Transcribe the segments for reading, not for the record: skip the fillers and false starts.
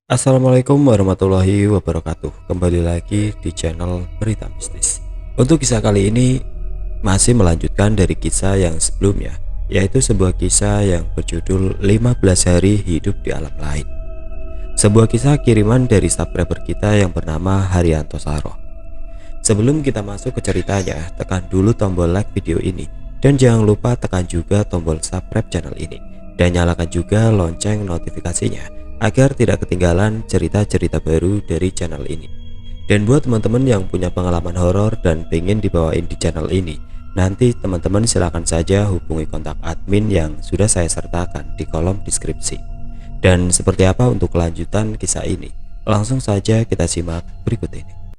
Assalamualaikum warahmatullahi wabarakatuh. Kembali lagi di channel Berita Mistis. Untuk kisah kali ini masih melanjutkan dari kisah yang sebelumnya, yaitu sebuah kisah yang berjudul 15 hari hidup di alam lain. Sebuah kisah kiriman dari subscriber kita yang bernama Haryanto Saro. Sebelum kita masuk ke ceritanya, tekan dulu tombol like video ini dan jangan lupa tekan juga tombol subscribe channel ini dan nyalakan juga lonceng notifikasinya agar tidak ketinggalan cerita-cerita baru dari channel ini. Dan buat teman-teman yang punya pengalaman horor dan pengen dibawain di channel ini, nanti teman-teman silakan saja hubungi kontak admin yang sudah saya sertakan di kolom deskripsi. Dan seperti apa untuk kelanjutan kisah ini? Langsung saja kita simak berikut ini.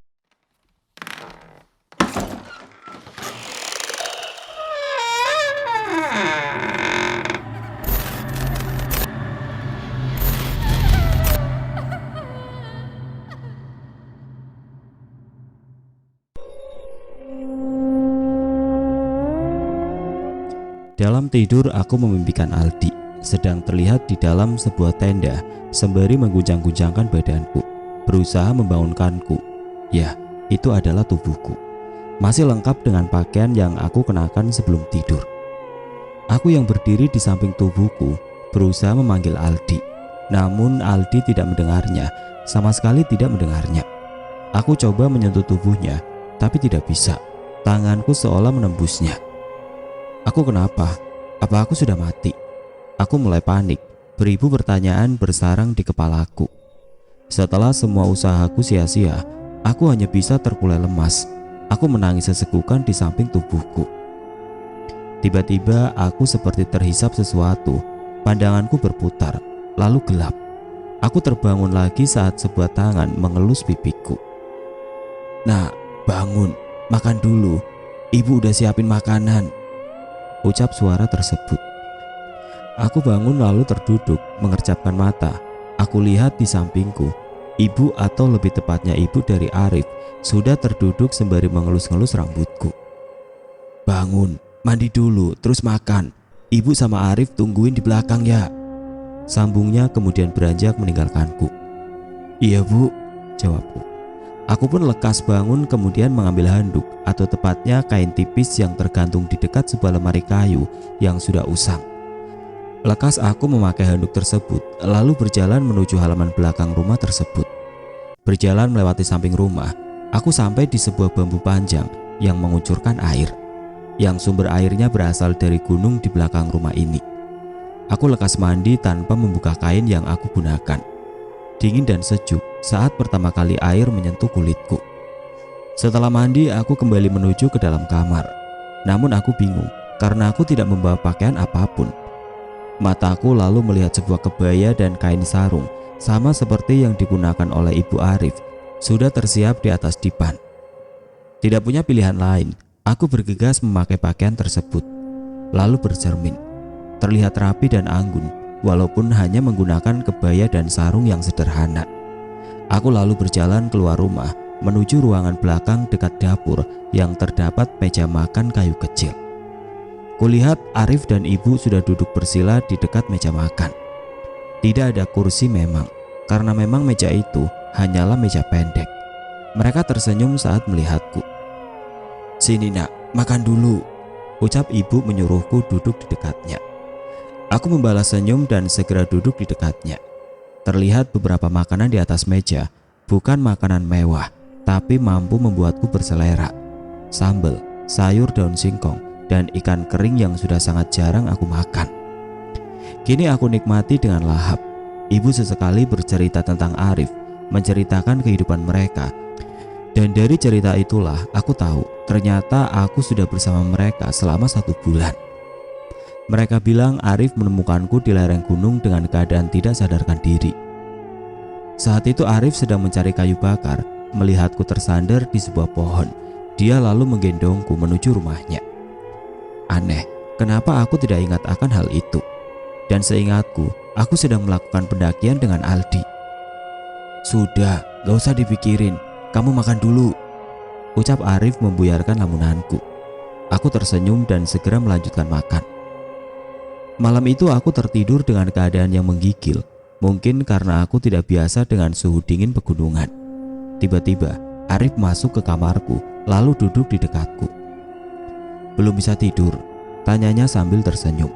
Dalam tidur aku memimpikan Aldi sedang terlihat di dalam sebuah tenda sembari mengguncang-guncangkan badanku, berusaha membangunkanku. Ya, itu adalah tubuhku, masih lengkap dengan pakaian yang aku kenakan sebelum tidur. Aku yang berdiri di samping tubuhku berusaha memanggil Aldi, namun Aldi tidak mendengarnya, sama sekali tidak mendengarnya. Aku coba menyentuh tubuhnya, tapi tidak bisa. Tanganku seolah menembusnya. Aku kenapa? Apa aku sudah mati? Aku mulai panik. Beribu pertanyaan bersarang di kepalaku. Setelah semua usahaku sia-sia, aku hanya bisa terkulai lemas. Aku menangis sesekukan di samping tubuhku. Tiba-tiba aku seperti terhisap sesuatu. Pandanganku berputar, lalu gelap. Aku terbangun lagi saat sebuah tangan mengelus pipiku. "Nah, bangun, makan dulu. Ibu udah siapin makanan," ucap suara tersebut. Aku bangun lalu terduduk, mengerjapkan mata. Aku lihat di sampingku, ibu atau lebih tepatnya ibu dari Arif sudah terduduk sembari mengelus-ngelus rambutku. "Bangun, mandi dulu, terus makan. Ibu sama Arif tungguin di belakang ya," sambungnya kemudian beranjak meninggalkanku. "Iya bu," jawabku. Aku pun lekas bangun kemudian mengambil handuk atau tepatnya kain tipis yang tergantung di dekat sebuah lemari kayu yang sudah usang. Lekas aku memakai handuk tersebut lalu berjalan menuju halaman belakang rumah tersebut. Berjalan melewati samping rumah, aku sampai di sebuah bambu panjang yang mengucurkan air, yang sumber airnya berasal dari gunung di belakang rumah ini. Aku lekas mandi tanpa membuka kain yang aku gunakan. Dingin dan sejuk saat pertama kali air menyentuh kulitku. Setelah mandi, aku kembali menuju ke dalam kamar. Namun aku bingung karena aku tidak membawa pakaian apapun. Mataku lalu melihat sebuah kebaya dan kain sarung sama seperti yang digunakan oleh Ibu Arif sudah tersiap di atas dipan. Tidak punya pilihan lain, aku bergegas memakai pakaian tersebut. Lalu bercermin, terlihat rapi dan anggun walaupun hanya menggunakan kebaya dan sarung yang sederhana. Aku lalu berjalan keluar rumah menuju ruangan belakang dekat dapur yang terdapat meja makan kayu kecil. Kulihat Arif dan ibu sudah duduk bersila di dekat meja makan. Tidak ada kursi memang, karena memang meja itu hanyalah meja pendek. Mereka tersenyum saat melihatku. "Sini nak, makan dulu," ucap ibu menyuruhku duduk di dekatnya. Aku membalas senyum dan segera duduk di dekatnya. Terlihat beberapa makanan di atas meja, bukan makanan mewah, tapi mampu membuatku berselera. Sambal, sayur daun singkong, dan ikan kering yang sudah sangat jarang aku makan. Kini aku nikmati dengan lahap. Ibu sesekali bercerita tentang Arif, menceritakan kehidupan mereka. Dan dari cerita itulah aku tahu ternyata aku sudah bersama mereka selama 1 bulan. Mereka bilang Arif menemukanku di lereng gunung dengan keadaan tidak sadarkan diri. Saat itu Arif sedang mencari kayu bakar, melihatku tersandar di sebuah pohon. Dia lalu menggendongku menuju rumahnya. Aneh, kenapa aku tidak ingat akan hal itu? Dan seingatku, aku sedang melakukan pendakian dengan Aldi. "Sudah, gak usah dipikirin, kamu makan dulu," ucap Arif membuyarkan lamunanku. Aku tersenyum dan segera melanjutkan makan. Malam itu aku tertidur dengan keadaan yang menggigil. Mungkin karena aku tidak biasa dengan suhu dingin pegunungan. Tiba-tiba Arif masuk ke kamarku lalu duduk di dekatku. "Belum bisa tidur?" tanyanya sambil tersenyum.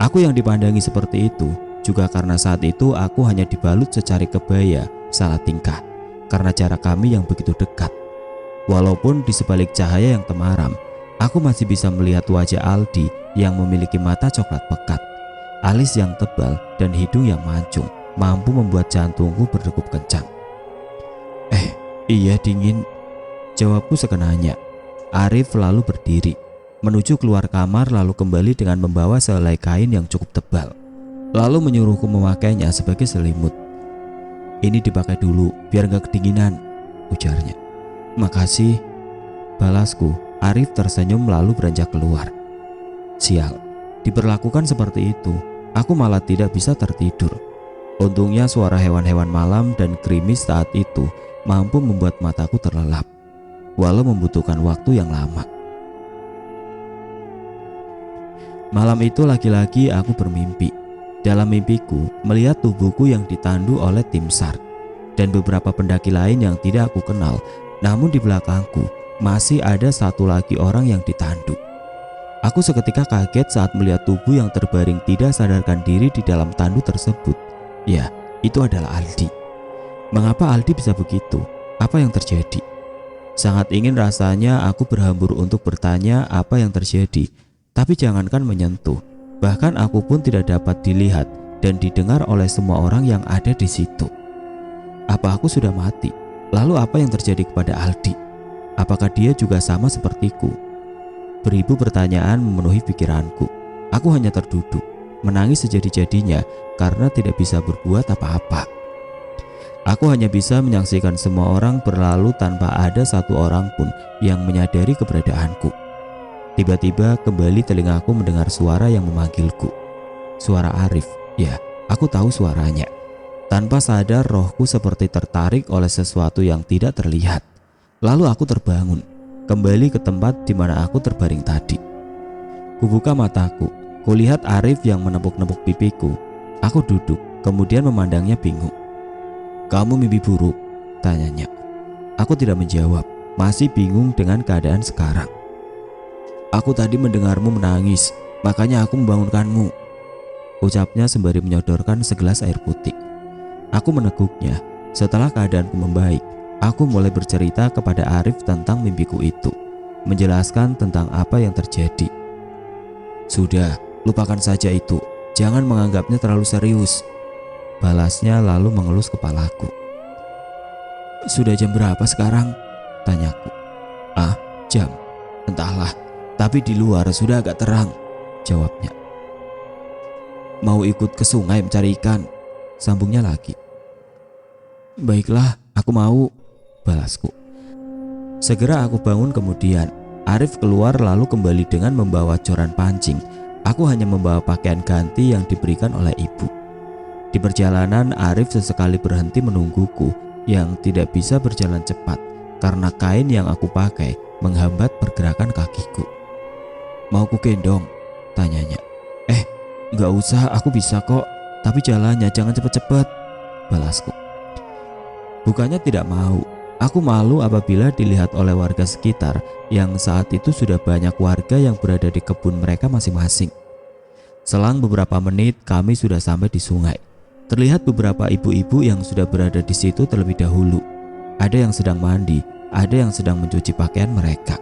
Aku yang dipandangi seperti itu juga karena saat itu aku hanya dibalut secari kebaya salah tingkah karena jarak kami yang begitu dekat. Walaupun di sebalik cahaya yang temaram, aku masih bisa melihat wajah Aldi yang memiliki mata coklat pekat, alis yang tebal dan hidung yang mancung mampu membuat jantungku berdegup kencang. Iya dingin," jawabku sekenanya. Arif lalu berdiri, menuju keluar kamar lalu kembali dengan membawa sehelai kain yang cukup tebal. Lalu menyuruhku memakainya sebagai selimut. "Ini dipakai dulu biar gak kedinginan," ujarnya. "Makasih," balasku. Arif tersenyum lalu beranjak keluar. Sial, diperlakukan seperti itu, aku malah tidak bisa tertidur. Untungnya suara hewan-hewan malam dan gerimis saat itu mampu membuat mataku terlelap, walau membutuhkan waktu yang lama. Malam itu lagi-lagi aku bermimpi. Dalam mimpiku, melihat tubuhku yang ditandu oleh tim SAR dan beberapa pendaki lain yang tidak aku kenal. Namun di belakangku masih ada satu lagi orang yang ditandu. Aku seketika kaget saat melihat tubuh yang terbaring tidak sadarkan diri di dalam tandu tersebut. Ya, itu adalah Aldi. Mengapa Aldi bisa begitu? Apa yang terjadi? Sangat ingin rasanya aku berhambur untuk bertanya apa yang terjadi, tapi jangankan menyentuh, bahkan aku pun tidak dapat dilihat dan didengar oleh semua orang yang ada di situ. Apa aku sudah mati? Lalu apa yang terjadi kepada Aldi? Apakah dia juga sama sepertiku? Beribu pertanyaan memenuhi pikiranku. Aku hanya terduduk, menangis sejadi-jadinya karena tidak bisa berbuat apa-apa. Aku hanya bisa menyaksikan semua orang berlalu tanpa ada satu orang pun yang menyadari keberadaanku. Tiba-tiba kembali telingaku mendengar suara yang memanggilku. Suara Arif. Ya, aku tahu suaranya. Tanpa sadar rohku seperti tertarik oleh sesuatu yang tidak terlihat. Lalu aku terbangun, kembali ke tempat di mana aku terbaring tadi. Kubuka mataku, kulihat Arif yang menepuk-nepuk pipiku. Aku duduk, kemudian memandangnya bingung. "Kamu mimpi buruk?" tanyanya. Aku tidak menjawab, masih bingung dengan keadaan sekarang. "Aku tadi mendengarmu menangis, makanya aku membangunkanmu," ucapnya sembari menyodorkan segelas air putih. Aku meneguknya. Setelah keadaanku membaik, aku mulai bercerita kepada Arif tentang mimpiku itu, menjelaskan tentang apa yang terjadi. "Sudah, lupakan saja itu, jangan menganggapnya terlalu serius," balasnya lalu mengelus kepalaku. "Sudah jam berapa sekarang?" tanyaku. Jam? Entahlah, tapi di luar sudah agak terang," jawabnya. "Mau ikut ke sungai mencari ikan?" sambungnya lagi. "Baiklah, aku mau," balasku. Segera aku bangun kemudian. Arif keluar lalu kembali dengan membawa joran pancing. Aku hanya membawa pakaian ganti yang diberikan oleh ibu. Di perjalanan Arif sesekali berhenti menungguku yang tidak bisa berjalan cepat karena kain yang aku pakai menghambat pergerakan kakiku. "Mau ku gendong?" tanyanya. Nggak usah, aku bisa kok, tapi jalannya jangan cepet-cepet," balasku. Bukannya tidak mau, aku malu apabila dilihat oleh warga sekitar yang saat itu sudah banyak warga yang berada di kebun mereka masing-masing. Selang beberapa menit kami sudah sampai di sungai. Terlihat beberapa ibu-ibu yang sudah berada di situ terlebih dahulu. Ada yang sedang mandi, ada yang sedang mencuci pakaian mereka.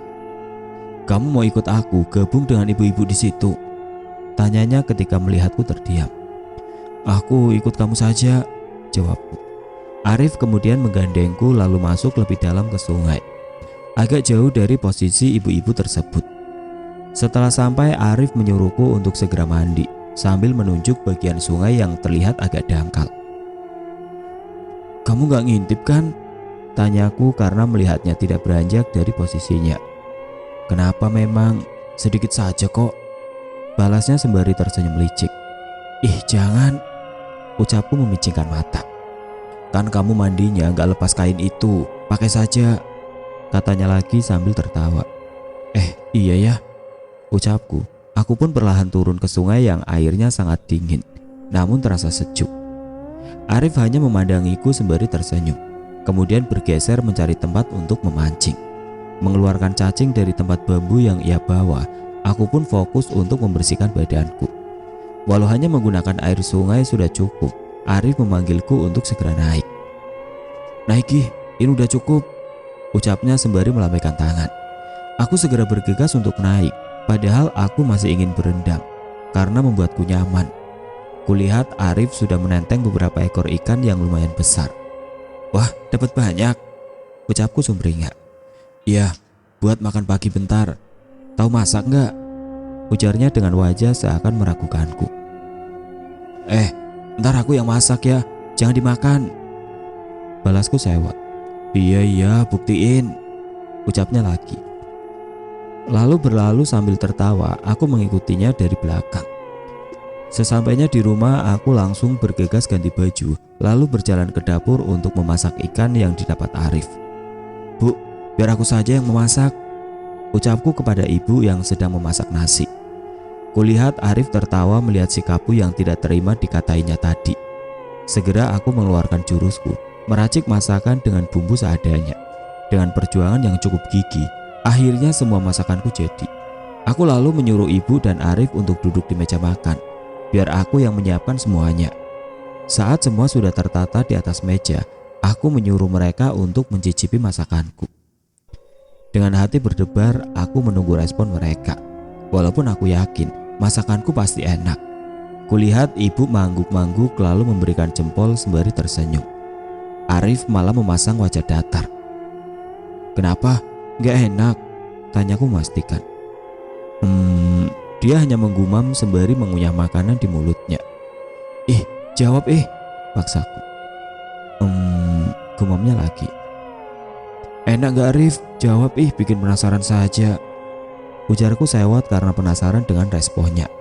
"Kamu mau ikut aku gabung dengan ibu-ibu di situ?" tanyanya ketika melihatku terdiam. "Aku ikut kamu saja," jawabku. Arif kemudian menggandengku lalu masuk lebih dalam ke sungai, agak jauh dari posisi ibu-ibu tersebut. Setelah sampai, Arif menyuruhku untuk segera mandi sambil menunjuk bagian sungai yang terlihat agak dangkal. "Kamu gak ngintip kan?" tanyaku karena melihatnya tidak beranjak dari posisinya. "Kenapa memang? Sedikit saja kok," balasnya sembari tersenyum licik. "Ih jangan," ucapku memicingkan mata. "Kan kamu mandinya gak lepas kain itu, pakai saja," katanya lagi sambil tertawa. Iya ya," ucapku. Aku pun perlahan turun ke sungai yang airnya sangat dingin, namun terasa sejuk. Arif hanya memandangiku sembari tersenyum, kemudian bergeser mencari tempat untuk memancing. Mengeluarkan cacing dari tempat bambu yang ia bawa, aku pun fokus untuk membersihkan badanku. Walau hanya menggunakan air sungai sudah cukup, Arif memanggilku untuk segera naik. "Naiki, ini udah cukup," ucapnya sembari melambaikan tangan. Aku segera bergegas untuk naik, padahal aku masih ingin berendam karena membuatku nyaman. Kulihat Arif sudah menenteng beberapa ekor ikan yang lumayan besar. "Wah, dapat banyak," ucapku sumringah. "Iya, buat makan pagi bentar. Tahu masak nggak?" ujarnya dengan wajah seakan meragukanku. Ntar aku yang masak ya, jangan dimakan," balasku sewot. Iya, buktiin," ucapnya lagi. Lalu berlalu sambil tertawa, aku mengikutinya dari belakang. Sesampainya di rumah, aku langsung bergegas ganti baju, lalu berjalan ke dapur untuk memasak ikan yang didapat Arif. "Bu, biar aku saja yang memasak," ucapku kepada ibu yang sedang memasak nasi. Kulihat Arif tertawa melihat sikapku yang tidak terima dikatainya tadi. Segera aku mengeluarkan jurusku, meracik masakan dengan bumbu seadanya. Dengan perjuangan yang cukup gigih, akhirnya semua masakanku jadi. Aku lalu menyuruh ibu dan Arif untuk duduk di meja makan, biar aku yang menyiapkan semuanya. Saat semua sudah tertata di atas meja, aku menyuruh mereka untuk mencicipi masakanku. Dengan hati berdebar, aku menunggu respon mereka. Walaupun aku yakin masakanku pasti enak. Kulihat ibu mangguk-mangguk lalu memberikan jempol sembari tersenyum. Arif malah memasang wajah datar. "Kenapa? Gak enak?" tanyaku memastikan. Dia hanya menggumam sembari mengunyah makanan di mulutnya. Jawab paksaku. Gumamnya lagi. "Enak gak Arif? Jawab bikin penasaran saja," ujarku sewot karena penasaran dengan responnya.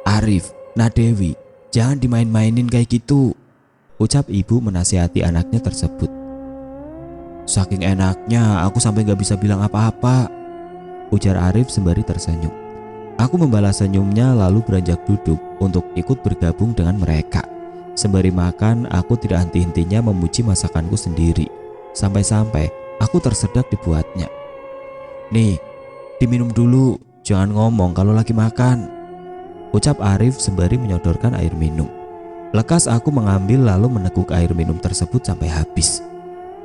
"Arif, Dewi, jangan dimain-mainin kayak gitu," ucap ibu menasihati anaknya tersebut. "Saking enaknya aku sampai gak bisa bilang apa-apa," ujar Arif sembari tersenyum. Aku membalas senyumnya lalu beranjak duduk untuk ikut bergabung dengan mereka. Sembari makan, aku tidak henti-hentinya memuji masakanku sendiri. Sampai-sampai aku tersedak dibuatnya. "Nih, diminum dulu, jangan ngomong kalau lagi makan," ucap Arif sembari menyodorkan air minum. Lekas aku mengambil lalu meneguk air minum tersebut sampai habis.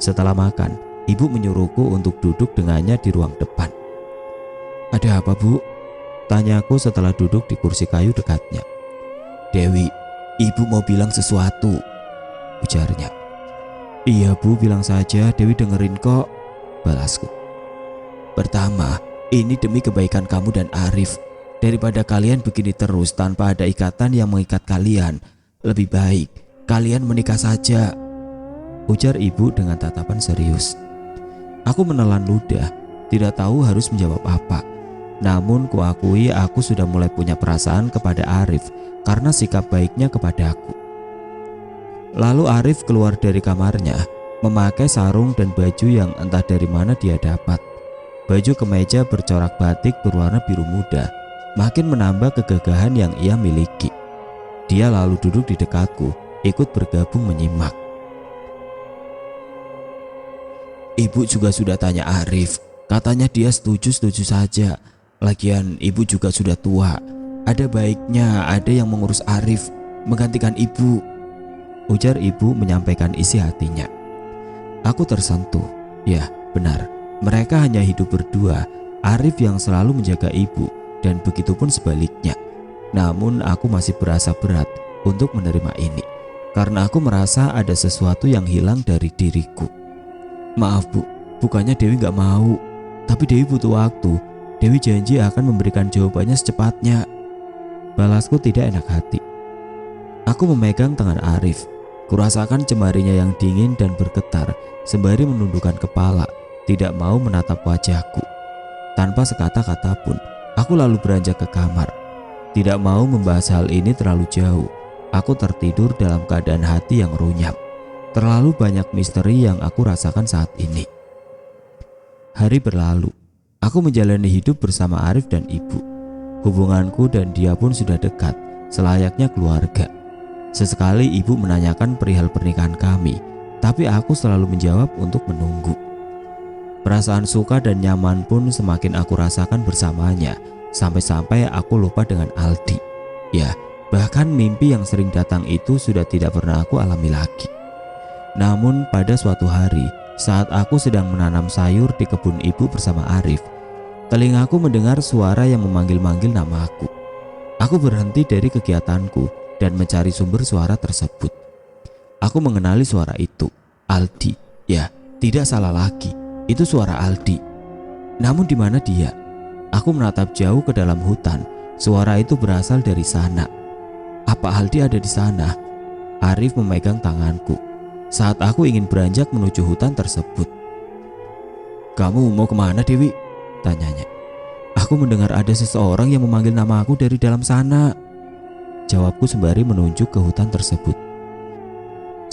Setelah makan, ibu menyuruhku untuk duduk dengannya di ruang depan. "Ada apa, Bu?" tanyaku setelah duduk di kursi kayu dekatnya. "Dewi, ibu mau bilang sesuatu," ujarnya. "Iya Bu, bilang saja, Dewi dengerin kok," balasku. "Pertama, ini demi kebaikan kamu dan Arif. Daripada kalian begini terus tanpa ada ikatan yang mengikat kalian, lebih baik kalian menikah saja," ujar ibu dengan tatapan serius. Aku menelan ludah, tidak tahu harus menjawab apa. Namun kuakui aku sudah mulai punya perasaan kepada Arif karena sikap baiknya kepadaku. Lalu Arif keluar dari kamarnya, memakai sarung dan baju yang entah dari mana dia dapat. Baju kemeja bercorak batik berwarna biru muda, makin menambah kegagahan yang ia miliki. Dia lalu duduk di dekatku, ikut bergabung menyimak. "Ibu juga sudah tanya Arif, katanya dia setuju-setuju saja. Lagian ibu juga sudah tua. Ada baiknya ada yang mengurus Arif, menggantikan ibu," ujar ibu menyampaikan isi hatinya. Aku tersentuh. Ya, benar. Mereka hanya hidup berdua. Arif yang selalu menjaga ibu dan begitupun sebaliknya. Namun aku masih berasa berat untuk menerima ini karena aku merasa ada sesuatu yang hilang dari diriku. "Maaf Bu, bukannya Dewi gak mau, tapi Dewi butuh waktu. Dewi janji akan memberikan jawabannya secepatnya," balasku tidak enak hati. Aku memegang tangan Arif. Kurasakan jemarinya yang dingin dan bergetar sembari menundukkan kepala, tidak mau menatap wajahku. Tanpa sekata-kata pun, aku lalu beranjak ke kamar. Tidak mau membahas hal ini terlalu jauh. Aku tertidur dalam keadaan hati yang runyam. Terlalu banyak misteri yang aku rasakan saat ini. Hari berlalu. Aku menjalani hidup bersama Arif dan ibu. Hubunganku dan dia pun sudah dekat, selayaknya keluarga. Sesekali ibu menanyakan perihal pernikahan kami, tapi aku selalu menjawab untuk menunggu. Perasaan suka dan nyaman pun semakin aku rasakan bersamanya, sampai-sampai aku lupa dengan Aldi. Ya, bahkan mimpi yang sering datang itu sudah tidak pernah aku alami lagi. Namun pada suatu hari, saat aku sedang menanam sayur di kebun ibu bersama Arif, telingaku mendengar suara yang memanggil-manggil namaku. Aku berhenti dari kegiatanku dan mencari sumber suara tersebut. Aku mengenali suara itu, Aldi. Ya, tidak salah lagi, itu suara Aldi. Namun di mana dia? Aku menatap jauh ke dalam hutan. Suara itu berasal dari sana. Apa Aldi ada di sana? Arif memegang tanganku saat aku ingin beranjak menuju hutan tersebut. "Kamu mau kemana, Dewi?" tanyanya. "Aku mendengar ada seseorang yang memanggil nama aku dari dalam sana," jawabku sembari menunjuk ke hutan tersebut.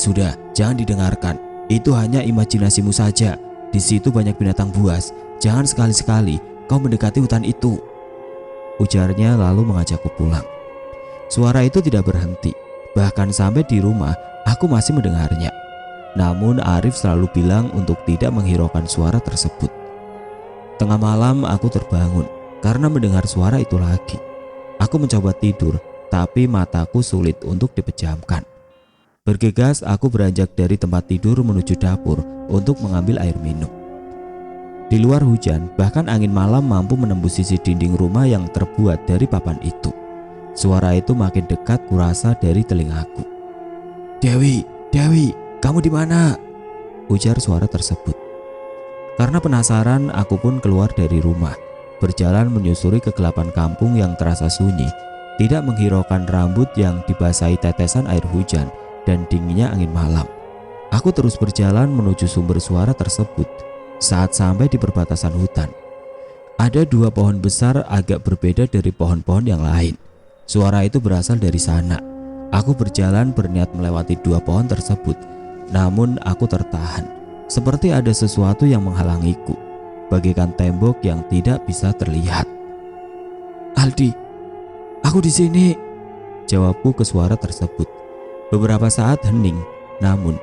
"Sudah, jangan didengarkan. Itu hanya imajinasimu saja. Di situ banyak binatang buas. Jangan sekali-sekali kau mendekati hutan itu," ujarnya lalu mengajakku pulang. Suara itu tidak berhenti. Bahkan sampai di rumah aku masih mendengarnya. Namun Arif selalu bilang untuk tidak menghiraukan suara tersebut. Tengah malam aku terbangun karena mendengar suara itu lagi. Aku mencoba tidur, tapi mataku sulit untuk dipejamkan. Bergegas aku beranjak dari tempat tidur menuju dapur untuk mengambil air minum. Di luar hujan, bahkan angin malam mampu menembus sisi dinding rumah yang terbuat dari papan itu. Suara itu makin dekat kurasa dari telingaku. "Dewi, Dewi, kamu di mana?" ujar suara tersebut. Karena penasaran, aku pun keluar dari rumah, berjalan menyusuri kegelapan kampung yang terasa sunyi, tidak menghiraukan rambut yang dibasahi tetesan air hujan dan dinginnya angin malam. Aku terus berjalan menuju sumber suara tersebut. Saat sampai di perbatasan hutan, ada dua pohon besar agak berbeda dari pohon-pohon yang lain. Suara itu berasal dari sana. Aku berjalan berniat melewati dua pohon tersebut, namun aku tertahan. Seperti ada sesuatu yang menghalangiku, bagaikan tembok yang tidak bisa terlihat. "Aldi, aku di sini," jawabku ke suara tersebut. Beberapa saat hening, namun,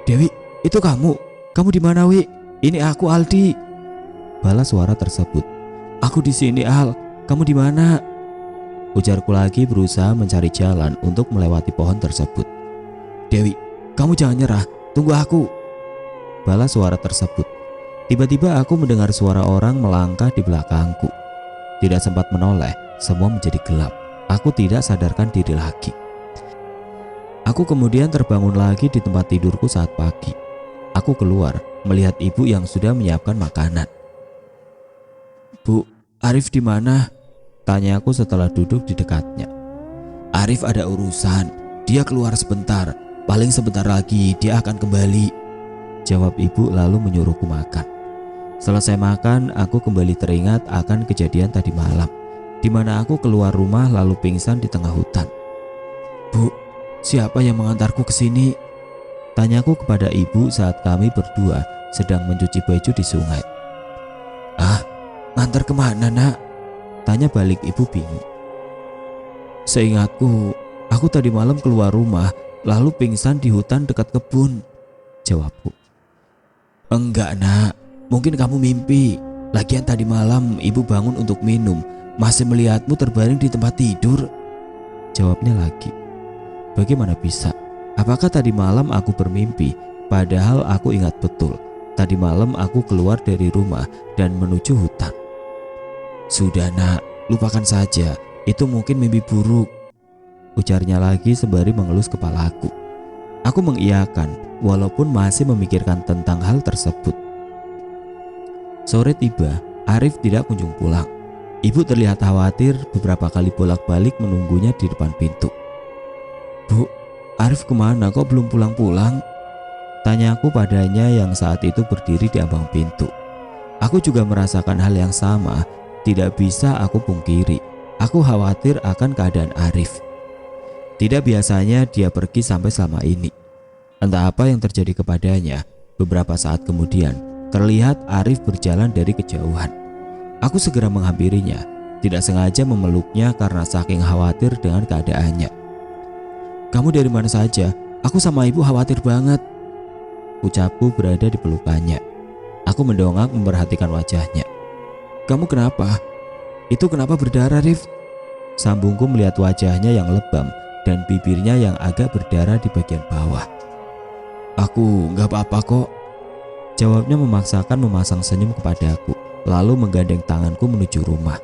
"Dewi, itu kamu? Kamu di mana, Wi? Ini aku, Aldi," balas suara tersebut. "Aku di sini, Al. Kamu di mana?" ujarku lagi berusaha mencari jalan untuk melewati pohon tersebut. "Dewi, kamu jangan nyerah. Tunggu aku," balas suara tersebut. Tiba-tiba aku mendengar suara orang melangkah di belakangku. Tidak sempat menoleh, semua menjadi gelap. Aku tidak sadarkan diri lagi. Aku kemudian terbangun lagi di tempat tidurku saat pagi. Aku keluar melihat ibu yang sudah menyiapkan makanan. "Bu, Arif di mana?" tanyaku setelah duduk di dekatnya. "Arif ada urusan. Dia keluar sebentar. Paling sebentar lagi dia akan kembali," jawab ibu lalu menyuruhku makan. Selesai makan, aku kembali teringat akan kejadian tadi malam, di mana aku keluar rumah lalu pingsan di tengah hutan. "Bu, siapa yang mengantarku ke sini?" tanyaku kepada ibu saat kami berdua sedang mencuci baju di sungai. "Ah, ngantar kemana, Nak?" tanya balik ibu bingung. "Seingatku, aku tadi malam keluar rumah lalu pingsan di hutan dekat kebun," jawabku. "Enggak, Nak, mungkin kamu mimpi. Lagian tadi malam ibu bangun untuk minum, masih melihatmu terbaring di tempat tidur," jawabnya lagi. Bagaimana bisa? Apakah tadi malam aku bermimpi? Padahal aku ingat betul, tadi malam aku keluar dari rumah dan menuju hutan. "Sudah, Nak, lupakan saja. Itu mungkin mimpi buruk," ujarnya lagi sembari mengelus kepalaku. Aku mengiyakan walaupun masih memikirkan tentang hal tersebut. Sore tiba, Arif tidak kunjung pulang. Ibu terlihat khawatir beberapa kali bolak-balik menunggunya di depan pintu. "Bu, Arif kemana? Kok belum pulang-pulang?" tanyaku padanya yang saat itu berdiri di ambang pintu. Aku juga merasakan hal yang sama. Tidak bisa aku pungkiri, aku khawatir akan keadaan Arif. Tidak biasanya dia pergi sampai selama ini. Entah apa yang terjadi kepadanya. Beberapa saat kemudian, terlihat Arif berjalan dari kejauhan. Aku segera menghampirinya, tidak sengaja memeluknya karena saking khawatir dengan keadaannya. kamu dari mana saja? Aku sama ibu khawatir banget. Ucapku berada di pelukannya. Aku mendongak memperhatikan wajahnya. Kamu kenapa? Itu kenapa berdarah, Rif? Sambungku melihat wajahnya yang lebam dan bibirnya yang agak berdarah di bagian bawah. Aku gak apa-apa kok. Jawabnya memaksakan memasang senyum kepadaku, lalu menggandeng tanganku menuju rumah.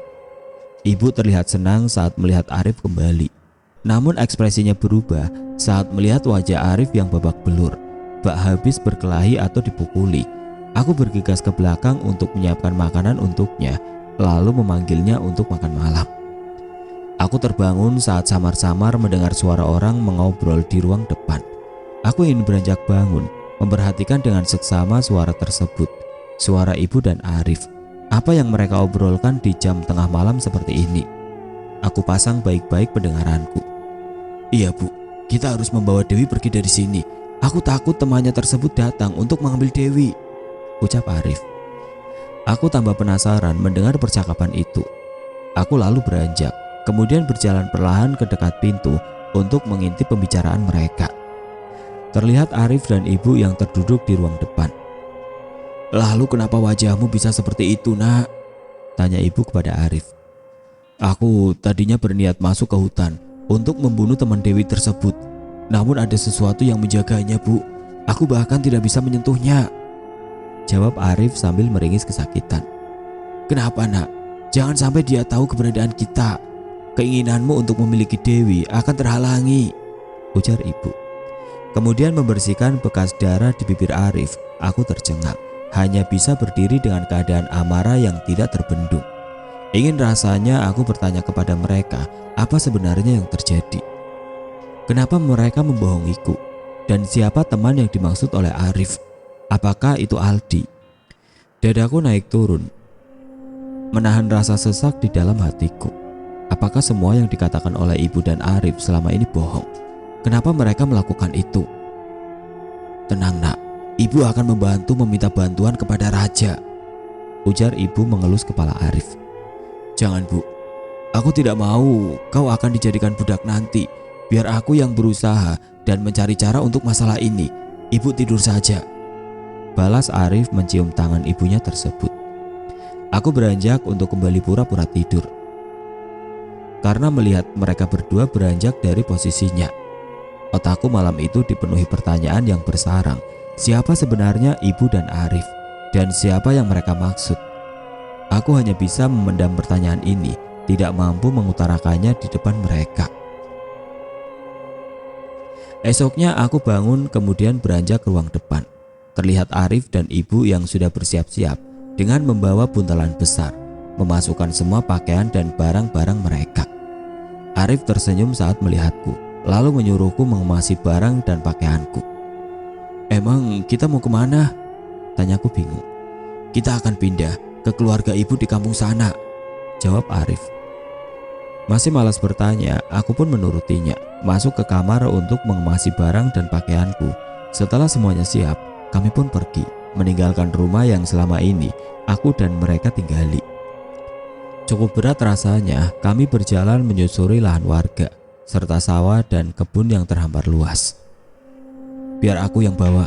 Ibu terlihat senang saat melihat Arif kembali. Namun ekspresinya berubah saat melihat wajah Arif yang babak belur, bak habis berkelahi atau dipukuli. Aku bergegas ke belakang untuk menyiapkan makanan untuknya, lalu memanggilnya untuk makan malam. Aku terbangun saat samar-samar mendengar suara orang mengobrol di ruang depan. Aku ingin beranjak bangun, memperhatikan dengan seksama suara tersebut. Suara ibu dan Arif. Apa yang mereka obrolkan di jam tengah malam seperti ini? Aku pasang baik-baik pendengaranku. Iya bu, kita harus membawa Dewi pergi dari sini. Aku takut temannya tersebut datang untuk mengambil Dewi, ucap Arif. Aku tambah penasaran mendengar percakapan itu. Aku lalu beranjak, kemudian berjalan perlahan ke dekat pintu untuk mengintip pembicaraan mereka. Terlihat Arif dan ibu yang terduduk di ruang depan. Lalu kenapa wajahmu bisa seperti itu, nak? Tanya ibu kepada Arif. Aku tadinya berniat masuk ke hutan untuk membunuh teman Dewi tersebut. Namun ada sesuatu yang menjaganya, bu. Aku bahkan tidak bisa menyentuhnya, jawab Arif sambil meringis kesakitan. Kenapa, nak? Jangan sampai dia tahu keberadaan kita. Keinginanmu untuk memiliki Dewi akan terhalangi, ujar ibu. Kemudian membersihkan bekas darah di bibir Arif. Aku tercengang, hanya bisa berdiri dengan keadaan amarah yang tidak terbendung. Ingin rasanya aku bertanya kepada mereka apa sebenarnya yang terjadi. Kenapa mereka membohongiku? Dan siapa teman yang dimaksud oleh Arif? Apakah itu Aldi? Dadaku naik turun, menahan rasa sesak di dalam hatiku. Apakah semua yang dikatakan oleh ibu dan Arif selama ini bohong? Kenapa mereka melakukan itu? Tenang, nak, ibu akan membantu meminta bantuan kepada raja, ujar ibu mengelus kepala Arif. Jangan, bu, aku tidak mau kau akan dijadikan budak nanti. Biar aku yang berusaha dan mencari cara untuk masalah ini. Ibu tidur saja, balas Arif mencium tangan ibunya tersebut. Aku beranjak untuk kembali pura-pura tidur, karena melihat mereka berdua beranjak dari posisinya. Otakku malam itu dipenuhi pertanyaan yang bersarang. Siapa sebenarnya ibu dan Arif? Dan siapa yang mereka maksud? Aku hanya bisa memendam pertanyaan ini, tidak mampu mengutarakannya di depan mereka. Esoknya aku bangun kemudian beranjak ke ruang depan. Terlihat Arif dan ibu yang sudah bersiap-siap dengan membawa buntalan besar, memasukkan semua pakaian dan barang-barang mereka. Arif tersenyum saat melihatku, lalu menyuruhku mengemasi barang dan pakaianku. Emang kita mau kemana? Tanyaku bingung. Kita akan pindah ke keluarga ibu di kampung sana, jawab Arif. Masih malas bertanya, aku pun menurutinya, masuk ke kamar untuk mengemasi barang dan pakaianku. Setelah semuanya siap, kami pun pergi, meninggalkan rumah yang selama ini aku dan mereka tinggali. Cukup berat rasanya kami berjalan menyusuri lahan warga, serta sawah dan kebun yang terhampar luas. Biar aku yang bawa,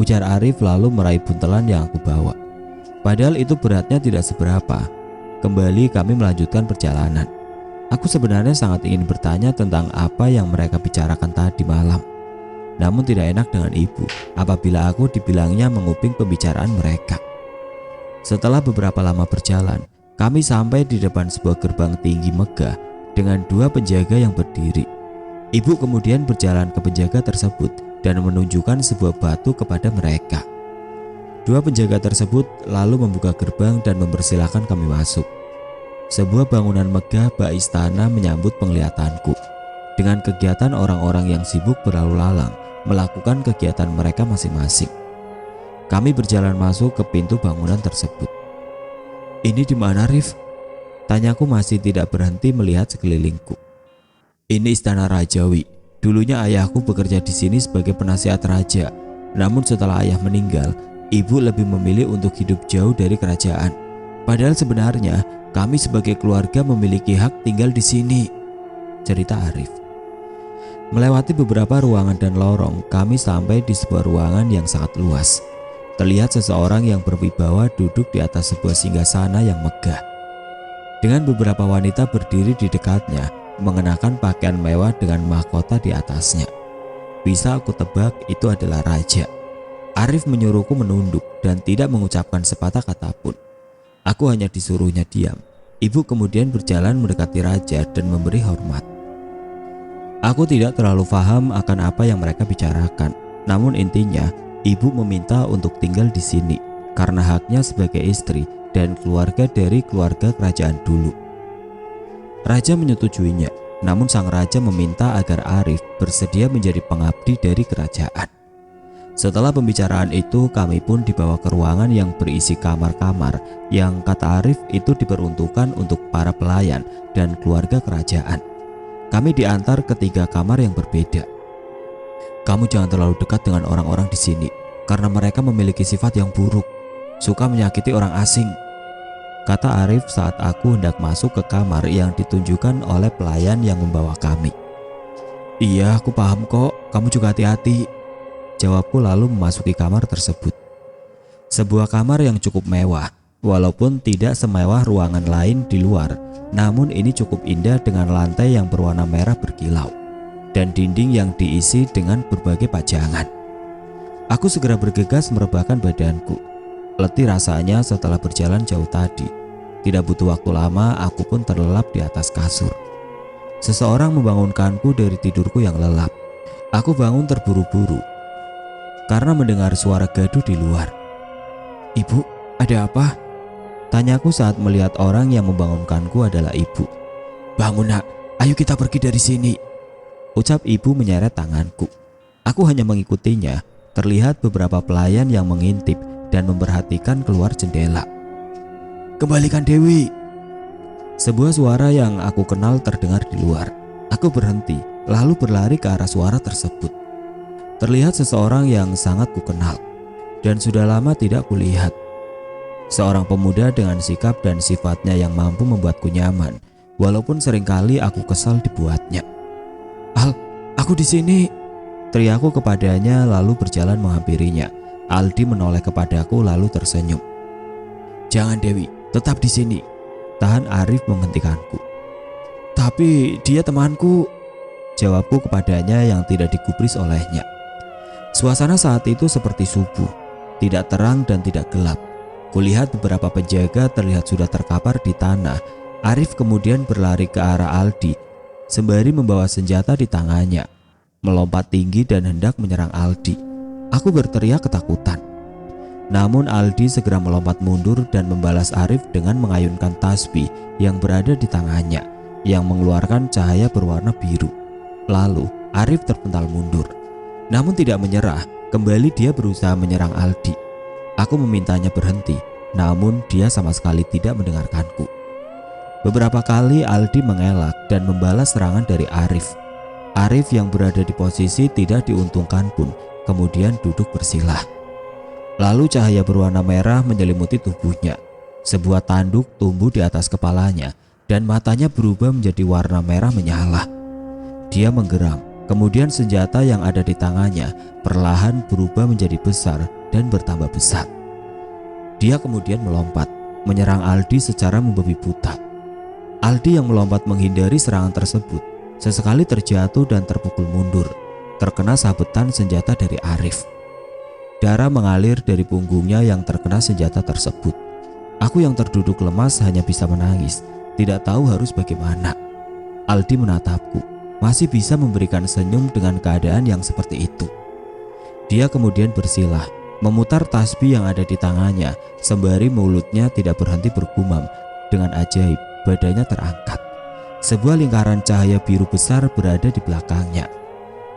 ujar Arif lalu meraih buntelan yang aku bawa. Padahal itu beratnya tidak seberapa. Kembali kami melanjutkan perjalanan. Aku sebenarnya sangat ingin bertanya tentang apa yang mereka bicarakan tadi malam. Namun tidak enak dengan ibu apabila aku dibilangnya menguping pembicaraan mereka. Setelah beberapa lama berjalan, kami sampai di depan sebuah gerbang tinggi megah dengan dua penjaga yang berdiri. Ibu kemudian berjalan ke penjaga tersebut dan menunjukkan sebuah batu kepada mereka. Dua penjaga tersebut lalu membuka gerbang dan mempersilahkan kami masuk. Sebuah bangunan megah bak istana menyambut penglihatanku, dengan kegiatan orang-orang yang sibuk berlalu lalang melakukan kegiatan mereka masing-masing. Kami berjalan masuk ke pintu bangunan tersebut. Ini di mana, Rif? Tanyaku masih tidak berhenti melihat sekelilingku. Ini istana Rajawi. Dulunya ayahku bekerja di sini sebagai penasihat raja. Namun setelah ayah meninggal, ibu lebih memilih untuk hidup jauh dari kerajaan. Padahal sebenarnya kami sebagai keluarga memiliki hak tinggal di sini, cerita Arif. Melewati beberapa ruangan dan lorong, kami sampai di sebuah ruangan yang sangat luas. Terlihat seseorang yang berwibawa duduk di atas sebuah singgasana yang megah. Dengan beberapa wanita berdiri di dekatnya, mengenakan pakaian mewah dengan mahkota di atasnya. Bisa aku tebak itu adalah raja. Arif menyuruhku menunduk dan tidak mengucapkan sepatah kata pun. Aku hanya disuruhnya diam. Ibu kemudian berjalan mendekati raja dan memberi hormat. Aku tidak terlalu paham akan apa yang mereka bicarakan. Namun intinya, ibu meminta untuk tinggal di sini karena haknya sebagai istri dan keluarga dari keluarga kerajaan dulu. Raja menyetujuinya, namun sang raja meminta agar Arif bersedia menjadi pengabdi dari kerajaan. Setelah pembicaraan itu, kami pun dibawa ke ruangan yang berisi kamar-kamar yang kata Arif itu diperuntukkan untuk para pelayan dan keluarga kerajaan. Kami diantar ke 3 kamar yang berbeda. Kamu jangan terlalu dekat dengan orang-orang di sini karena mereka memiliki sifat yang buruk, suka menyakiti orang asing, kata Arif saat aku hendak masuk ke kamar yang ditunjukkan oleh pelayan yang membawa kami. Iya, aku paham kok, kamu juga hati-hati, jawabku lalu memasuki kamar tersebut. Sebuah kamar yang cukup mewah, walaupun tidak semewah ruangan lain di luar, namun ini cukup indah dengan lantai yang berwarna merah berkilau dan dinding yang diisi dengan berbagai pajangan. Aku segera bergegas merebahkan badanku. Letih rasanya setelah berjalan jauh tadi. Tidak butuh waktu lama, aku pun terlelap di atas kasur. Seseorang membangunkanku dari tidurku yang lelap. Aku bangun terburu-buru karena mendengar suara gaduh di luar. Ibu, ada apa? Tanyaku saat melihat orang yang membangunkanku adalah ibu. Bangun nak, ayo kita pergi dari sini, ucap ibu menyeret tanganku. Aku hanya mengikutinya. Terlihat beberapa pelayan yang mengintip dan memperhatikan keluar jendela. Kembalikan Dewi. Sebuah suara yang aku kenal terdengar di luar. Aku berhenti, lalu berlari ke arah suara tersebut. Terlihat seseorang yang sangat kukenal dan sudah lama tidak kulihat. Seorang pemuda dengan sikap dan sifatnya yang mampu membuatku nyaman, walaupun seringkali aku kesal dibuatnya. Al, aku di sini, teriakku kepadanya lalu berjalan menghampirinya. Aldi menoleh kepadaku lalu tersenyum. Jangan Dewi, tetap di sini, tahan Arif menghentikanku. Tapi dia temanku, jawabku kepadanya yang tidak digubris olehnya. Suasana saat itu seperti subuh, tidak terang dan tidak gelap. Kulihat beberapa penjaga terlihat sudah terkapar di tanah. Arif kemudian berlari ke arah Aldi sembari membawa senjata di tangannya, melompat tinggi dan hendak menyerang Aldi. Aku berteriak ketakutan. Namun Aldi segera melompat mundur dan membalas Arif dengan mengayunkan tasbih yang berada di tangannya yang mengeluarkan cahaya berwarna biru. Lalu Arif terpental mundur. Namun tidak menyerah, kembali dia berusaha menyerang Aldi. Aku memintanya berhenti, namun dia sama sekali tidak mendengarkanku. Beberapa kali Aldi mengelak dan membalas serangan dari Arif. Arif yang berada di posisi tidak diuntungkan pun kemudian duduk bersilah. Lalu cahaya berwarna merah menyelimuti tubuhnya. Sebuah tanduk tumbuh di atas kepalanya dan matanya berubah menjadi warna merah menyala. Dia menggeram, kemudian senjata yang ada di tangannya perlahan berubah menjadi besar dan bertambah besar. Dia kemudian melompat, menyerang Aldi secara membabi buta. Aldi yang melompat menghindari serangan tersebut, sesekali terjatuh dan terpukul mundur, terkena sabetan senjata dari Arif. Darah mengalir dari punggungnya yang terkena senjata tersebut. Aku yang terduduk lemas hanya bisa menangis, tidak tahu harus bagaimana. Aldi menatapku, masih bisa memberikan senyum dengan keadaan yang seperti itu. Dia kemudian bersilah, memutar tasbih yang ada di tangannya, sembari mulutnya tidak berhenti bergumam. Dengan ajaib, badannya terangkat. Sebuah lingkaran cahaya biru besar berada di belakangnya.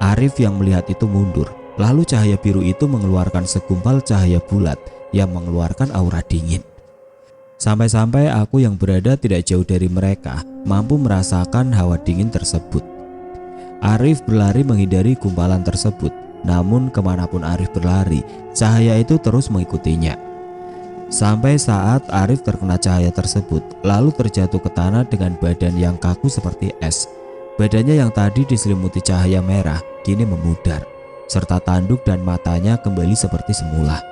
Arif yang melihat itu mundur, lalu cahaya biru itu mengeluarkan segumpal cahaya bulat yang mengeluarkan aura dingin. Sampai-sampai aku yang berada tidak jauh dari mereka mampu merasakan hawa dingin tersebut. Arif berlari menghindari gumpalan tersebut. Namun kemanapun Arif berlari, cahaya itu terus mengikutinya. Sampai saat Arif terkena cahaya tersebut, lalu terjatuh ke tanah dengan badan yang kaku seperti es. Badannya yang tadi diselimuti cahaya merah kini memudar, serta tanduk dan matanya kembali seperti semula.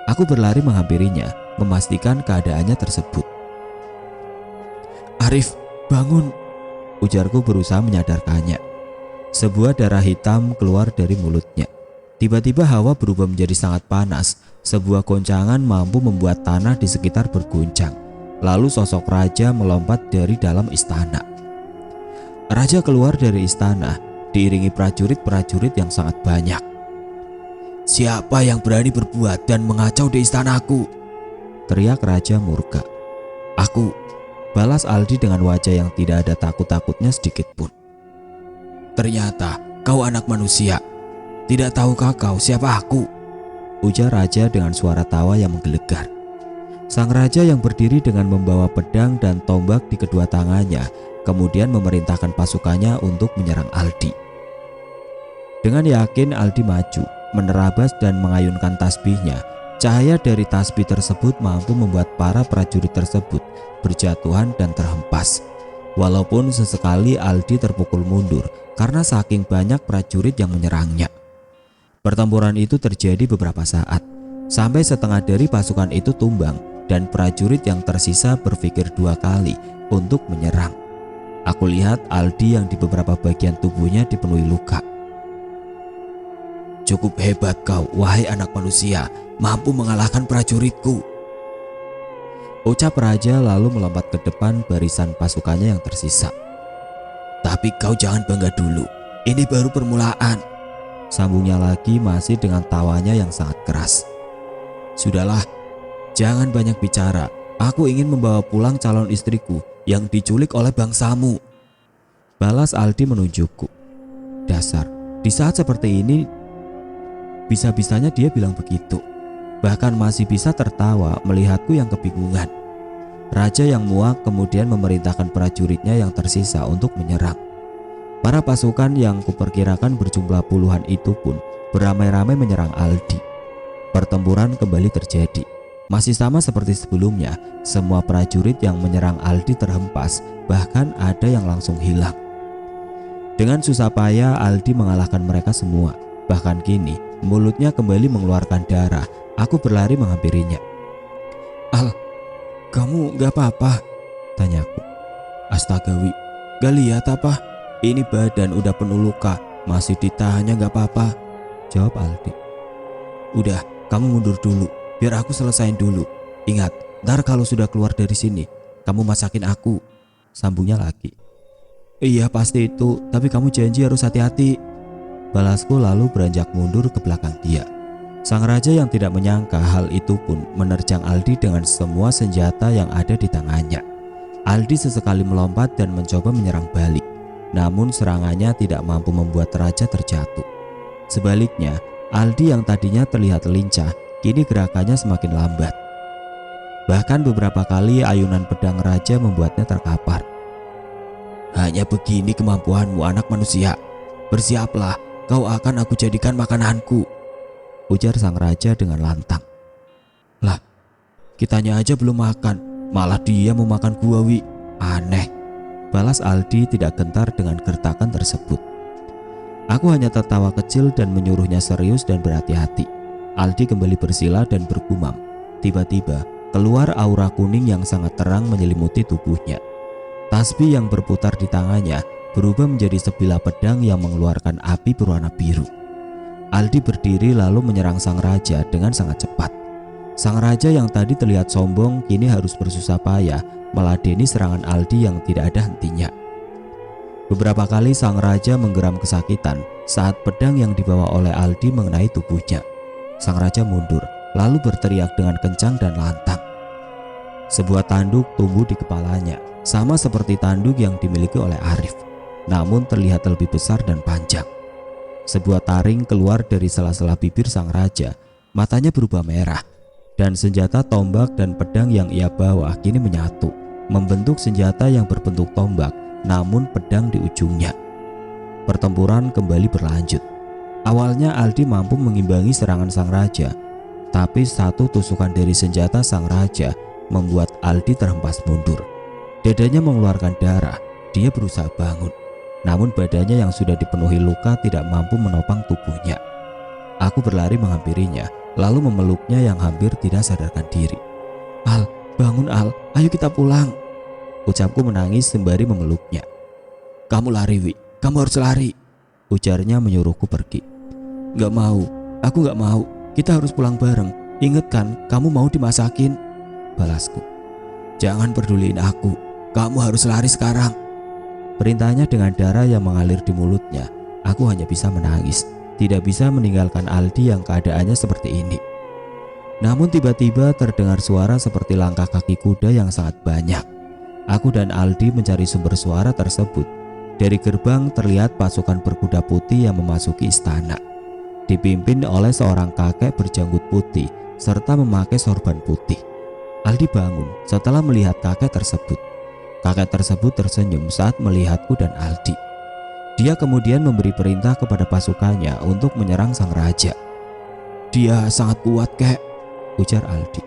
Aku berlari menghampirinya, memastikan keadaannya tersebut. "Arif, bangun!" ujarku berusaha menyadarkannya. Sebuah darah hitam keluar dari mulutnya. Tiba-tiba hawa berubah menjadi sangat panas. Sebuah goncangan mampu membuat tanah di sekitar berguncang. Lalu sosok raja melompat dari dalam istana. Raja keluar dari istana diiringi prajurit-prajurit yang sangat banyak. "Siapa yang berani berbuat dan mengacau di istanaku?" teriak raja murka. "Aku," balas Aldi dengan wajah yang tidak ada takut-takutnya sedikit pun. "Ternyata kau anak manusia. Tidak tahukah kau siapa aku?" ujar raja dengan suara tawa yang menggelegar. Sang raja yang berdiri dengan membawa pedang dan tombak di kedua tangannya, kemudian memerintahkan pasukannya untuk menyerang Aldi. Dengan yakin Aldi maju, menerabas dan mengayunkan tasbihnya. Cahaya dari tasbih tersebut mampu membuat para prajurit tersebut berjatuhan dan terhempas. Walaupun sesekali Aldi terpukul mundur karena saking banyak prajurit yang menyerangnya. Pertempuran itu terjadi beberapa saat, sampai setengah dari pasukan itu tumbang dan prajurit yang tersisa berpikir dua kali untuk menyerang. Aku lihat Aldi yang di beberapa bagian tubuhnya dipenuhi luka. "Cukup hebat kau, wahai anak manusia, mampu mengalahkan prajuritku," ucap raja lalu melompat ke depan barisan pasukannya yang tersisa. "Tapi kau jangan bangga dulu, ini baru permulaan," sambungnya lagi masih dengan tawanya yang sangat keras. "Sudahlah, jangan banyak bicara. Aku ingin membawa pulang calon istriku yang diculik oleh bangsamu," balas Aldi menunjukku. Dasar, di saat seperti ini bisa-bisanya dia bilang begitu. Bahkan masih bisa tertawa melihatku yang kebingungan. Raja yang muak kemudian memerintahkan prajuritnya yang tersisa untuk menyerang. Para pasukan yang kuperkirakan berjumlah puluhan itu pun beramai-ramai menyerang Aldi. Pertempuran kembali terjadi. Masih sama seperti sebelumnya, semua prajurit yang menyerang Aldi terhempas, bahkan ada yang langsung hilang. Dengan susah payah Aldi mengalahkan mereka semua. Bahkan kini mulutnya kembali mengeluarkan darah. Aku berlari menghampirinya. "Al, kamu gak apa-apa?" tanyaku. "Astaga Wi, gak lihat apa? Ini badan udah penuh luka, masih ditahannya gak apa-apa," jawab Aldi. "Udah, kamu mundur dulu, biar aku selesain dulu. Ingat, ntar kalau sudah keluar dari sini, kamu masakin aku," sambungnya lagi. "Iya pasti itu, tapi kamu janji harus hati-hati," balasku lalu beranjak mundur ke belakang dia. Sang raja yang tidak menyangka hal itu pun menerjang Aldi dengan semua senjata yang ada di tangannya. Aldi sesekali melompat dan mencoba menyerang balik. Namun serangannya tidak mampu membuat raja terjatuh. Sebaliknya, Aldi yang tadinya terlihat lincah, kini gerakannya semakin lambat. Bahkan beberapa kali ayunan pedang raja membuatnya terkapar. "Hanya begini kemampuanmu anak manusia. Bersiaplah, kau akan aku jadikan makananku," ujar sang raja dengan lantang. "Lah, kitanya aja belum makan, malah dia mau makan gua Wi. Aneh," balas Aldi tidak gentar dengan gertakan tersebut. Aku hanya tertawa kecil dan menyuruhnya serius dan berhati-hati. Aldi kembali bersila dan bergumam. Tiba-tiba keluar aura kuning yang sangat terang menyelimuti tubuhnya. Tasbih yang berputar di tangannya berubah menjadi sebilah pedang yang mengeluarkan api berwarna biru. Aldi berdiri lalu menyerang sang raja dengan sangat cepat. Sang raja yang tadi terlihat sombong kini harus bersusah payah meladeni serangan Aldi yang tidak ada hentinya. Beberapa kali sang raja menggeram kesakitan saat pedang yang dibawa oleh Aldi mengenai tubuhnya. Sang raja mundur lalu berteriak dengan kencang dan lantang. Sebuah tanduk tumbuh di kepalanya, sama seperti tanduk yang dimiliki oleh Arif, namun terlihat lebih besar dan panjang. Sebuah taring keluar dari sela-sela bibir sang raja, matanya berubah merah, dan senjata tombak dan pedang yang ia bawa kini menyatu, membentuk senjata yang berbentuk tombak, namun pedang di ujungnya. Pertempuran kembali berlanjut. Awalnya Aldi mampu mengimbangi serangan sang raja, tapi satu tusukan dari senjata sang raja membuat Aldi terhempas mundur. Dadanya mengeluarkan darah, dia berusaha bangun. namun badannya yang sudah dipenuhi luka tidak mampu menopang tubuhnya. Aku berlari menghampirinya, lalu memeluknya yang hampir tidak sadarkan diri. "Al, bangun Al, ayo kita pulang," ucapku menangis sembari memeluknya. "Kamu lari, Wi, kamu harus lari," ujarnya menyuruhku pergi. "Gak mau, aku gak mau, kita harus pulang bareng. Ingat kan, kamu mau dimasakin," balasku. "Jangan peduliin aku, kamu harus lari sekarang," perintahnya dengan darah yang mengalir di mulutnya. Aku hanya bisa menangis, tidak bisa meninggalkan Aldi yang keadaannya seperti ini. Namun tiba-tiba terdengar suara seperti langkah kaki kuda yang sangat banyak. Aku dan Aldi mencari sumber suara tersebut. Dari gerbang terlihat pasukan berkuda putih yang memasuki istana, dipimpin oleh seorang kakek berjanggut putih serta memakai sorban putih. Aldi bangun setelah melihat kakek tersebut. Kakek tersebut tersenyum saat melihatku dan Aldi. Dia kemudian memberi perintah kepada pasukannya untuk menyerang sang raja. "Dia sangat kuat, Kek," ujar Aldi.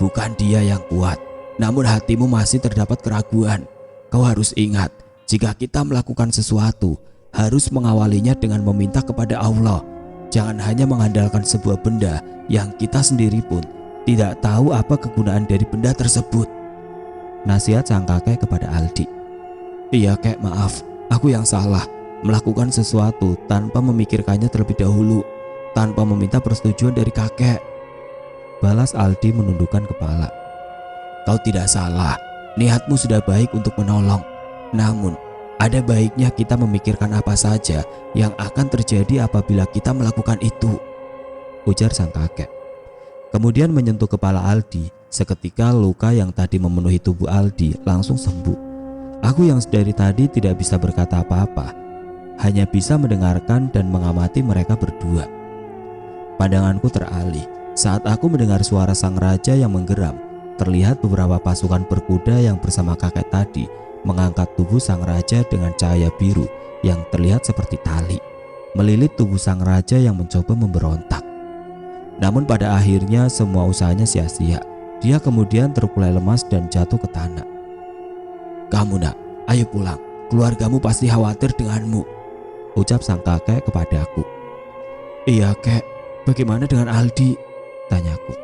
"Bukan dia yang kuat, namun hatimu masih terdapat keraguan. Kau harus ingat, jika kita melakukan sesuatu, harus mengawalinya dengan meminta kepada Allah. Jangan hanya mengandalkan sebuah benda yang kita sendiri pun tidak tahu apa kegunaan dari benda tersebut," nasihat sang kakek kepada Aldi. "Iya Kek, maaf, aku yang salah melakukan sesuatu tanpa memikirkannya terlebih dahulu, tanpa meminta persetujuan dari kakek," balas Aldi menundukkan kepala. "Kau tidak salah, niatmu sudah baik untuk menolong. Namun, ada baiknya kita memikirkan apa saja yang akan terjadi apabila kita melakukan itu," ujar sang kakek. Kemudian menyentuh kepala Aldi. Seketika luka yang tadi memenuhi tubuh Aldi langsung sembuh. Aku yang dari tadi tidak bisa berkata apa-apa, hanya bisa mendengarkan dan mengamati mereka berdua. Pandanganku teralih saat aku mendengar suara sang raja yang menggeram. Terlihat beberapa pasukan berkuda yang bersama kakek tadi mengangkat tubuh sang raja dengan cahaya biru yang terlihat seperti tali, melilit tubuh sang raja yang mencoba memberontak. Namun pada akhirnya semua usahanya sia-sia. Dia kemudian terkulai lemas dan jatuh ke tanah. "Kamu nak, ayo pulang, keluargamu pasti khawatir denganmu," ucap sang kakek kepadaku. "Iya Kek, bagaimana dengan Aldi?" tanyaku.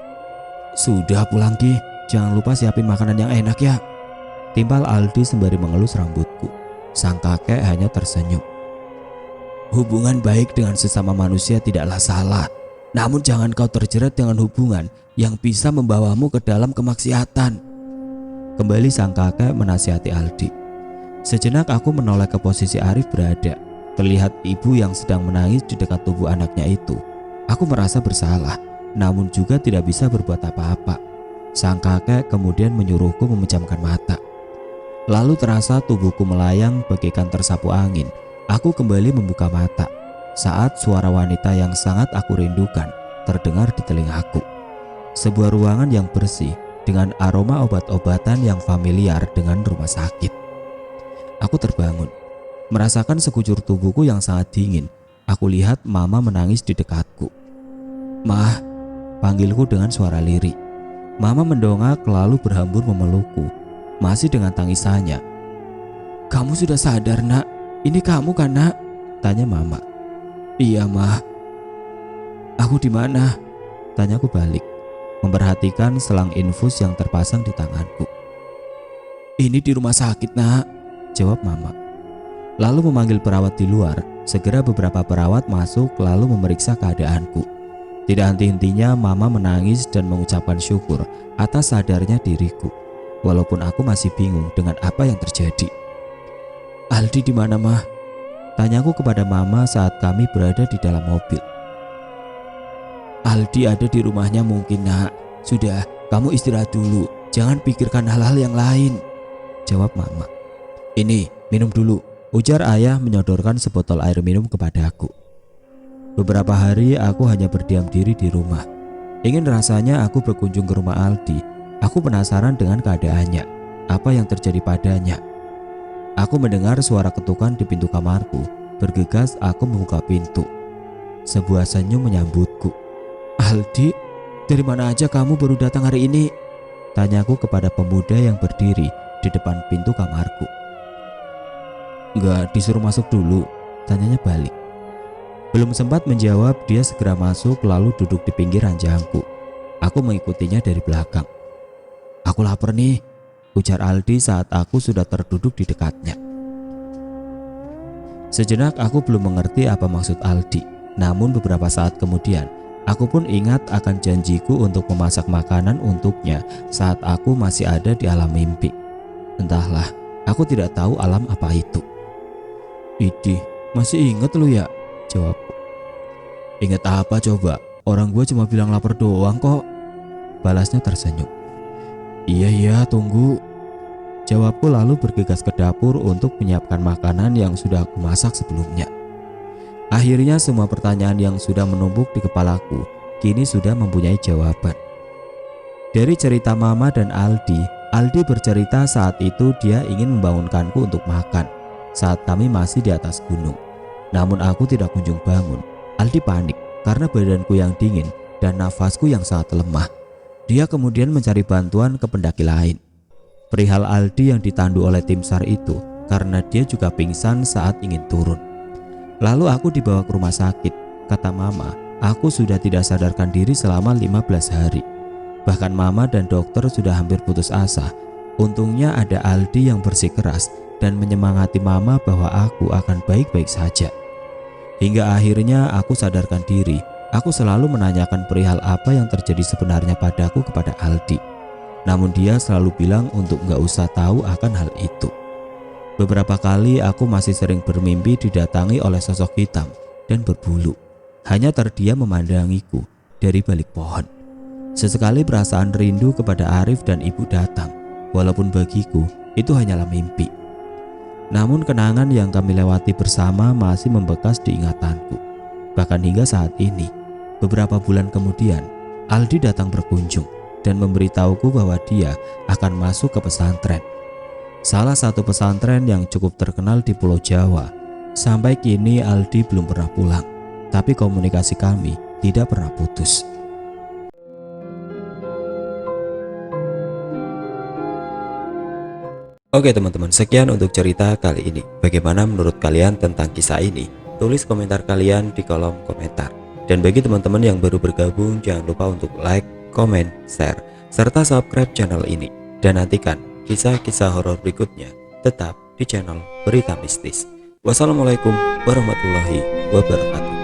"Sudah pulang Ki, jangan lupa siapin makanan yang enak ya," timpal Aldi sembari mengelus rambutku. Sang kakek hanya tersenyum. "Hubungan baik dengan sesama manusia tidaklah salah, namun jangan kau terjerat dengan hubungan yang bisa membawamu ke dalam kemaksiatan," kembali sang kakek menasihati Aldi. Sejenak aku menoleh ke posisi Arif berada. Terlihat ibu yang sedang menangis di dekat tubuh anaknya itu. Aku merasa bersalah, namun juga tidak bisa berbuat apa-apa. Sang kakek kemudian menyuruhku memejamkan mata. Lalu terasa tubuhku melayang bagaikan tersapu angin. Aku kembali membuka mata saat suara wanita yang sangat aku rindukan terdengar di telingaku. Sebuah ruangan yang bersih dengan aroma obat-obatan yang familiar dengan rumah sakit. Aku terbangun, merasakan sekujur tubuhku yang sangat dingin. Aku lihat mama menangis di dekatku. "Mah," panggilku dengan suara lirih. Mama mendongak lalu berhambur memelukku, masih dengan tangisannya. "Kamu sudah sadar nak? Ini kamu kan nak?" tanya mama. "Iya mah." "Aku di mana?" tanyaku balik, memperhatikan selang infus yang terpasang di tanganku. "Ini di rumah sakit nak," jawab mama. Lalu memanggil perawat di luar. Segera beberapa perawat masuk lalu memeriksa keadaanku. Tidak henti-hentinya mama menangis dan mengucapkan syukur atas sadarnya diriku, walaupun aku masih bingung dengan apa yang terjadi. "Aldi di mana mah?" tanyaku kepada mama saat kami berada di dalam mobil. "Aldi ada di rumahnya mungkin nak. Sudah, kamu istirahat dulu, jangan pikirkan hal-hal yang lain," jawab mama. "Ini, minum dulu," ujar ayah menyodorkan sebotol air minum kepadaku. Beberapa hari aku hanya berdiam diri di rumah. Ingin rasanya aku berkunjung ke rumah Aldi. Aku penasaran dengan keadaannya, apa yang terjadi padanya. Aku mendengar suara ketukan di pintu kamarku. Bergegas aku membuka pintu. Sebuah senyum menyambutku. "Aldi, dari mana aja kamu baru datang hari ini?" tanyaku kepada pemuda yang berdiri di depan pintu kamarku. Nggak disuruh masuk dulu? Tanyanya balik. Belum sempat menjawab, dia segera masuk lalu duduk di pinggir ranjangku. Aku mengikutinya dari belakang. Aku lapar nih, ujar Aldi saat aku sudah terduduk di dekatnya. Sejenak aku belum mengerti apa maksud Aldi. Namun beberapa saat kemudian, aku pun ingat akan janjiku untuk memasak makanan untuknya saat aku masih ada di alam mimpi. Entahlah, aku tidak tahu alam apa itu. Idih, masih inget lu ya? Jawabku. Ingat apa coba? Orang gue cuma bilang lapar doang kok. Balasnya tersenyum. Iya, tunggu. Jawabku lalu bergegas ke dapur untuk menyiapkan makanan yang sudah aku masak sebelumnya. Akhirnya semua pertanyaan yang sudah menumpuk di kepalaku kini sudah mempunyai jawaban. Dari cerita Mama dan Aldi bercerita saat itu dia ingin membangunkanku untuk makan saat kami masih di atas gunung. Namun aku tidak kunjung bangun. Aldi panik karena badanku yang dingin dan nafasku yang sangat lemah. Dia kemudian mencari bantuan ke pendaki lain. Perihal Aldi yang ditandu oleh tim SAR itu karena dia juga pingsan saat ingin turun. Lalu aku dibawa ke rumah sakit. Kata Mama, aku sudah tidak sadarkan diri selama 15 hari. Bahkan Mama dan dokter sudah hampir putus asa. Untungnya ada Aldi yang bersikeras dan menyemangati Mama bahwa aku akan baik-baik saja. Hingga akhirnya aku sadarkan diri. Aku selalu menanyakan perihal apa yang terjadi sebenarnya padaku kepada Aldi. Namun dia selalu bilang untuk gak usah tahu akan hal itu. Beberapa kali aku masih sering bermimpi didatangi oleh sosok hitam dan berbulu. Hanya terdiam memandangiku dari balik pohon. Sesekali perasaan rindu kepada Arif dan ibu datang. Walaupun bagiku itu hanyalah mimpi. Namun kenangan yang kami lewati bersama masih membekas di ingatanku. Bahkan hingga saat ini, beberapa bulan kemudian, Aldi datang berkunjung dan memberitahuku bahwa dia akan masuk ke pesantren. Salah satu pesantren yang cukup terkenal di Pulau Jawa. Sampai kini Aldi belum pernah pulang, tapi komunikasi kami tidak pernah putus. Oke teman-teman, sekian untuk cerita kali ini. Bagaimana menurut kalian tentang kisah ini? Tulis komentar kalian di kolom komentar. Dan bagi teman-teman yang baru bergabung, jangan lupa untuk like, komen, share, serta subscribe channel ini. Dan nantikan kisah-kisah horor berikutnya tetap di channel Berita Mistis. Wassalamualaikum warahmatullahi wabarakatuh.